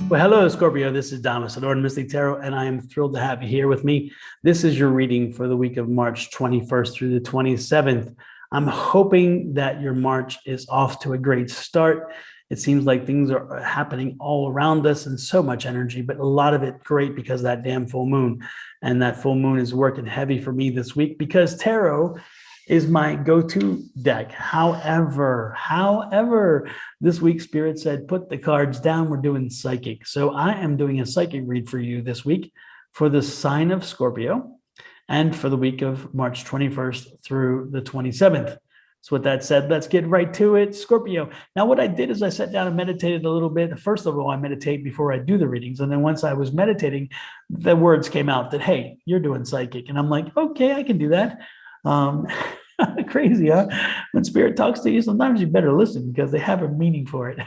Well, hello, Scorpio. This is Dom, Sonoran Mystic Tarot, and I am thrilled to have you here with me. This is your reading for the week of March 21st through the 27th. I'm hoping that your March is off to a great start. It seems like things are happening all around us and so much energy, but a lot of it great because of that damn full moon. And that full moon is working heavy for me this week because tarot is my go-to deck. However, this week Spirit said, put the cards down. We're doing psychic. So I am doing a psychic read for you this week for the sign of Scorpio and for the week of March 21st through the 27th. So with that said, let's get right to it. Scorpio. Now, what I did is I sat down and meditated a little bit. First of all, I meditate before I do the readings. And then once I was meditating, the words came out that, hey, you're doing psychic. And I'm like, okay, I can do that. Crazy, huh? When Spirit talks to you, sometimes you better listen because they have a meaning for it.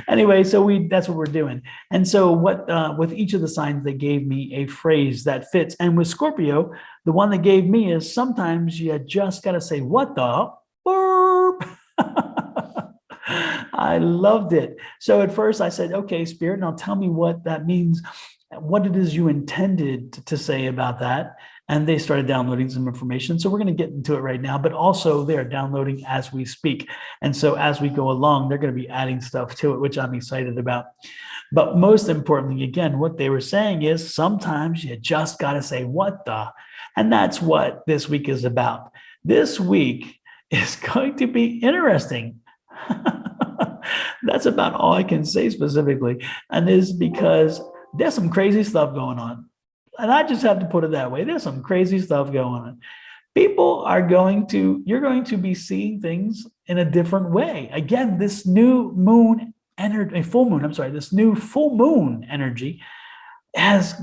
Anyway, so that's what we're doing. And so with each of the signs, they gave me a phrase that fits. And with Scorpio, the one they gave me is sometimes you just got to say, what the burp? I loved it. So at first I said, okay, Spirit, now tell me what that means, what it is you intended to say about that. And they started downloading some information. So we're going to get into it right now, but also they're downloading as we speak. And so as we go along, they're going to be adding stuff to it, which I'm excited about. But most importantly, again, what they were saying is sometimes you just got to say, what the? And that's what this week is about. This week is going to be interesting. That's about all I can say specifically. And is because there's some crazy stuff going on. And I just have to put it that way. There's some crazy stuff going on. You're going to be seeing things in a different way. Again, this new moon energy, this new full moon energy has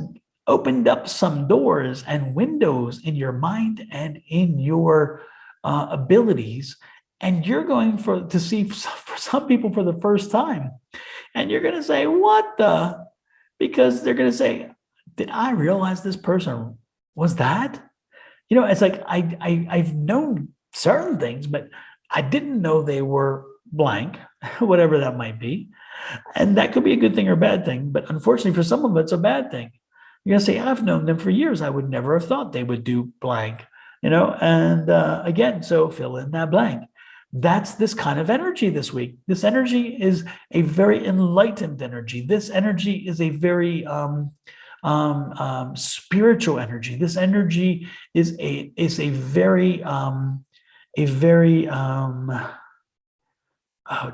opened up some doors and windows in your mind and in your abilities. And you're going to see for some people for the first time. And you're going to say, what the? Because they're going to say, did I realize this person was that? You know, it's like I've known certain things, but I didn't know they were blank, whatever that might be. And that could be a good thing or a bad thing. But unfortunately, for some of it's a bad thing. You're going to say, I've known them for years. I would never have thought they would do blank, you know? And again, so fill in that blank. That's this kind of energy this week. This energy is a very enlightened energy. This energy is a very spiritual energy. This energy is a very oh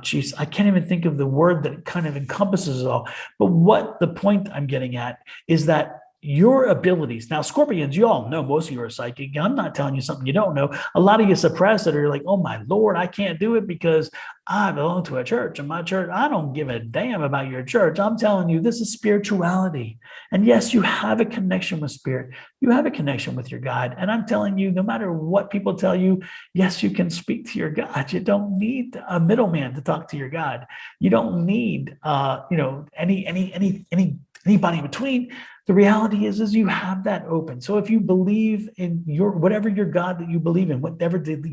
geez, I can't even think of the word that kind of encompasses it all. But what the point I'm getting at is that your abilities. Now, Scorpions, you all know most of you are psychic. I'm not telling you something you don't know. A lot of you suppress it or you're like, oh my Lord, I can't do it because I belong to a church. And my church, I don't give a damn about your church. I'm telling you, this is spirituality. And yes, you have a connection with Spirit. You have a connection with your God. And I'm telling you, no matter what people tell you, yes, you can speak to your God. You don't need a middleman to talk to your God. You don't need anybody in between. The reality is you have that open. So if you believe in whatever your God that you believe in, whatever deity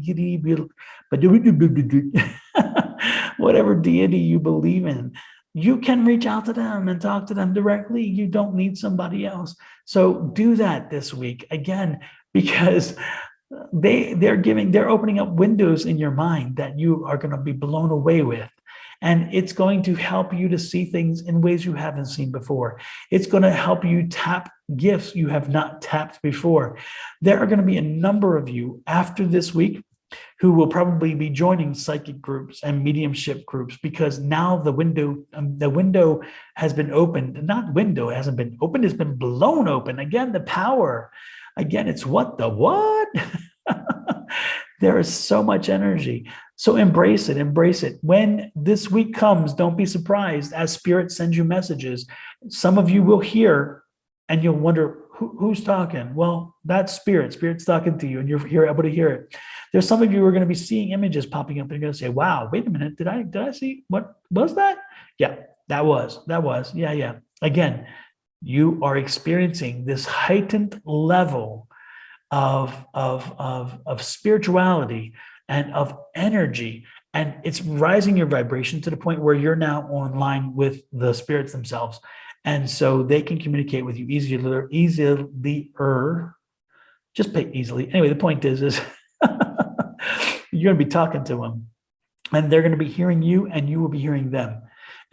you believe in, you can reach out to them and talk to them directly. You don't need somebody else. So do that this week again, because they're opening up windows in your mind that you are going to be blown away with. And it's going to help you to see things in ways you haven't seen before. It's going to help you tap gifts you have not tapped before. There are going to be a number of you after this week who will probably be joining psychic groups and mediumship groups because now the window has been opened. Not window, it hasn't been opened, it's been blown open. Again, the power. Again, it's what? There is so much energy. So embrace it. When this week comes, don't be surprised as Spirit sends you messages. Some of you will hear and you'll wonder, who's talking? Well, that's Spirit. Spirit's talking to you and you're able to hear it. There's some of you who are going to be seeing images popping up and you're going to say, wow, wait a minute. Did I see? What was that? Yeah, that was. Yeah. Again, you are experiencing this heightened level of spirituality and of energy. and it's rising your vibration to the point where you're now online with the spirits themselves. And so they can communicate with you easier, just pay easily. Anyway, the point is you're going to be talking to them, and they're going to be hearing you, and you will be hearing them.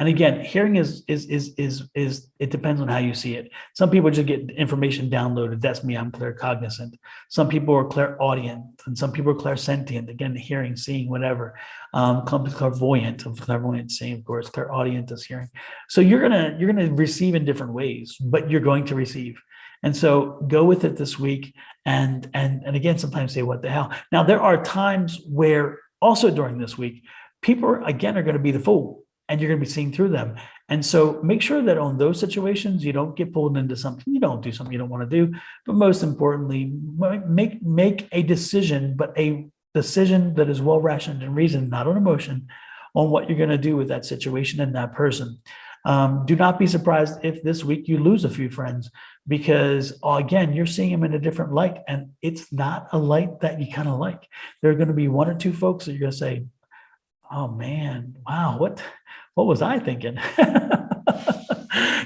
And again, hearing is it depends on how you see it. Some people just get information downloaded. That's me. I'm claircognizant. Some people are clairaudient, and some people are clairsentient. Again, hearing, seeing, whatever. Clairvoyant, seeing, of course. Clairaudient is hearing. So you're gonna receive in different ways, but you're going to receive. And so go with it this week. And again, sometimes say, what the hell? Now, there are times where also during this week, people again are going to be the fool, and you're going to be seeing through them. And so make sure that on those situations, you don't get pulled into something. You don't do something you don't want to do. But most importantly, make a decision, but a decision that is well rationed and reasoned, not on emotion, on what you're going to do with that situation and that person. Do not be surprised if this week you lose a few friends, because again, you're seeing them in a different light, and it's not a light that you kind of like. There are going to be one or two folks that you're going to say, oh man, wow, what was I thinking?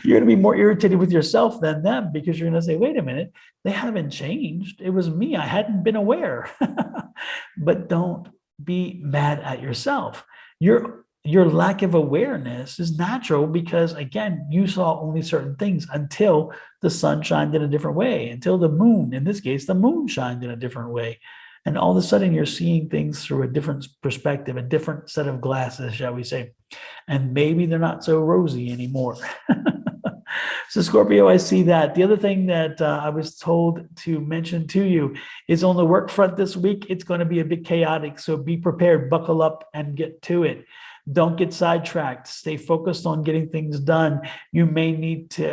You're going to be more irritated with yourself than them, because you're going to say, wait a minute, they haven't changed. It was me. I hadn't been aware. But don't be mad at yourself. Your lack of awareness is natural, because again, you saw only certain things until the sun shined in a different way, until the moon, in this case, the moon shined in a different way. And all of a sudden you're seeing things through a different perspective, a different set of glasses, shall we say. And maybe they're not so rosy anymore. So Scorpio, I see that. The other thing that I was told to mention to you is on the work front this week, it's going to be a bit chaotic. So be prepared, buckle up, and get to it. Don't get sidetracked. Stay focused on getting things done. You may need to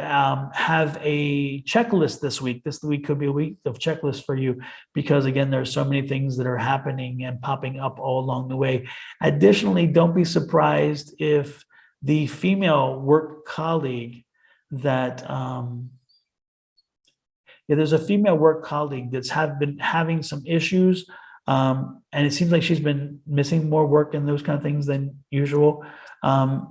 have a checklist this week. This week could be a week of checklists for you, because again, there are so many things that are happening and popping up all along the way. Additionally, don't be surprised if the female work colleague that there's a female work colleague that's been having some issues. And it seems like she's been missing more work and those kind of things than usual. I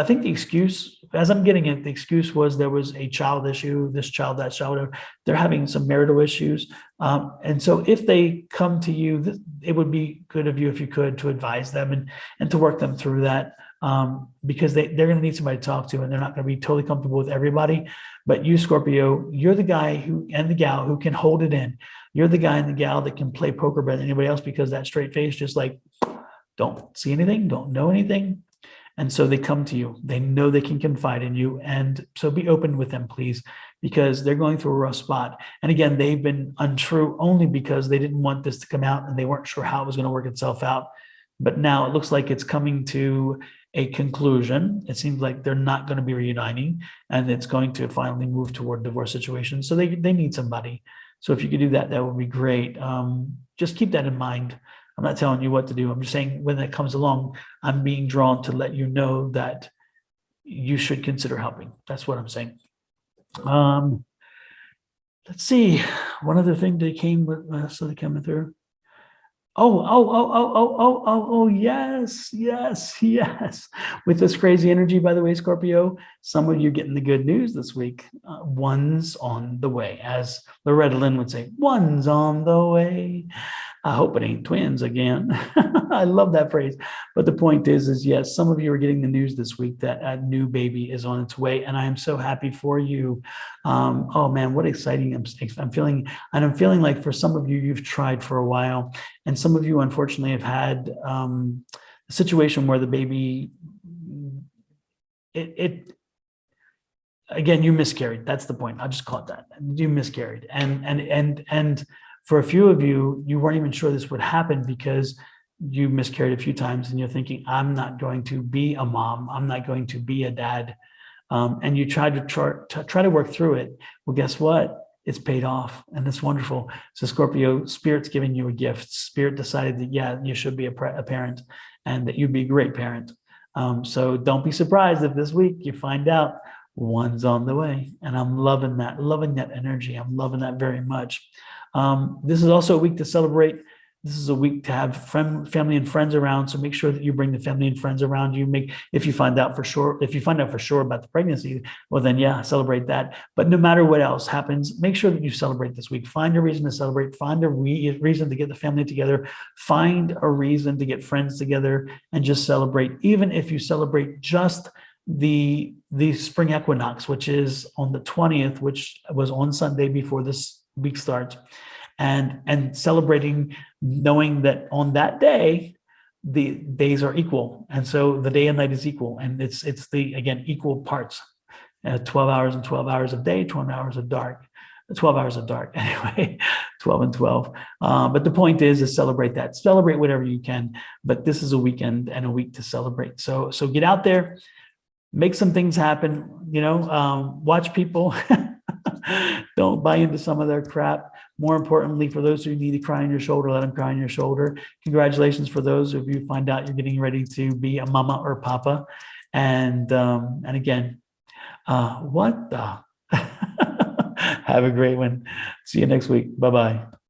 think the excuse, as I'm getting it, the excuse was there was a child issue, this child, that child, whatever. They're having some marital issues. And so if they come to you, it would be good of you, if you could, to advise them and to work them through that. Because they're going to need somebody to talk to, and they're not going to be totally comfortable with everybody. But you, Scorpio, you're the guy and the gal who can hold it in. You're the guy and the gal that can play poker better than anybody else, because that straight face, just like, don't see anything, don't know anything. And so they come to you. They know they can confide in you. And so be open with them, please, because they're going through a rough spot. And again, they've been untrue only because they didn't want this to come out, and they weren't sure how it was going to work itself out. But now it looks like it's coming to a conclusion. It seems like they're not going to be reuniting, and it's going to finally move toward divorce situation. So they need somebody. So if you could do that, that would be great. Just keep that in mind. I'm not telling you what to do. I'm just saying when that comes along, I'm being drawn to let you know that you should consider helping. That's what I'm saying. Let's see. One other thing that came with, so they coming through. Oh, yes. With this crazy energy, by the way, Scorpio, some of you getting the good news this week. One's on the way. As Loretta Lynn would say, one's on the way. I hope it ain't twins again. I love that phrase. But the point is yes, some of you are getting the news this week that a new baby is on its way, and I am so happy for you. Oh man, what exciting I'm feeling. And I'm feeling like for some of you, you've tried for a while, and some of you unfortunately have had a situation where the baby, again, you miscarried. That's the point. I'll just call it that. You miscarried. And for a few of you, you weren't even sure this would happen because you miscarried a few times, and you're thinking, I'm not going to be a mom. I'm not going to be a dad. And you tried to try to work through it. Well, guess what? It's paid off, and it's wonderful. So Scorpio, Spirit's giving you a gift. Spirit decided that, yeah, you should be a parent, and that you'd be a great parent. So don't be surprised if this week you find out one's on the way. And I'm loving that energy. I'm loving that very much. This is also a week to celebrate This is a week to have family and friends around. So make sure that you bring the family and friends around you. If you find out for sure about the pregnancy, well, then yeah, celebrate that. But no matter what else happens, make sure that you celebrate this week. Find a reason to celebrate. Find a reason to get the family together. Find a reason to get friends together and just celebrate. Even if you celebrate just the spring equinox, which is on the 20th, which was on Sunday before this week starts, and celebrating, knowing that on that day the days are equal, and so the day and night is equal, and it's the, again, equal parts, 12 hours and 12 hours of day, 12 hours of dark, 12 hours of dark anyway, 12 and 12. But the point is celebrate that, celebrate whatever you can, but this is a weekend and a week to celebrate. So get out there, make some things happen, watch people. Don't buy into some of their crap. More importantly, for those who need to cry on your shoulder, let them cry on your shoulder. Congratulations for those of you find out you're getting ready to be a mama or papa. And again, what the? Have a great one. See you next week. Bye-bye.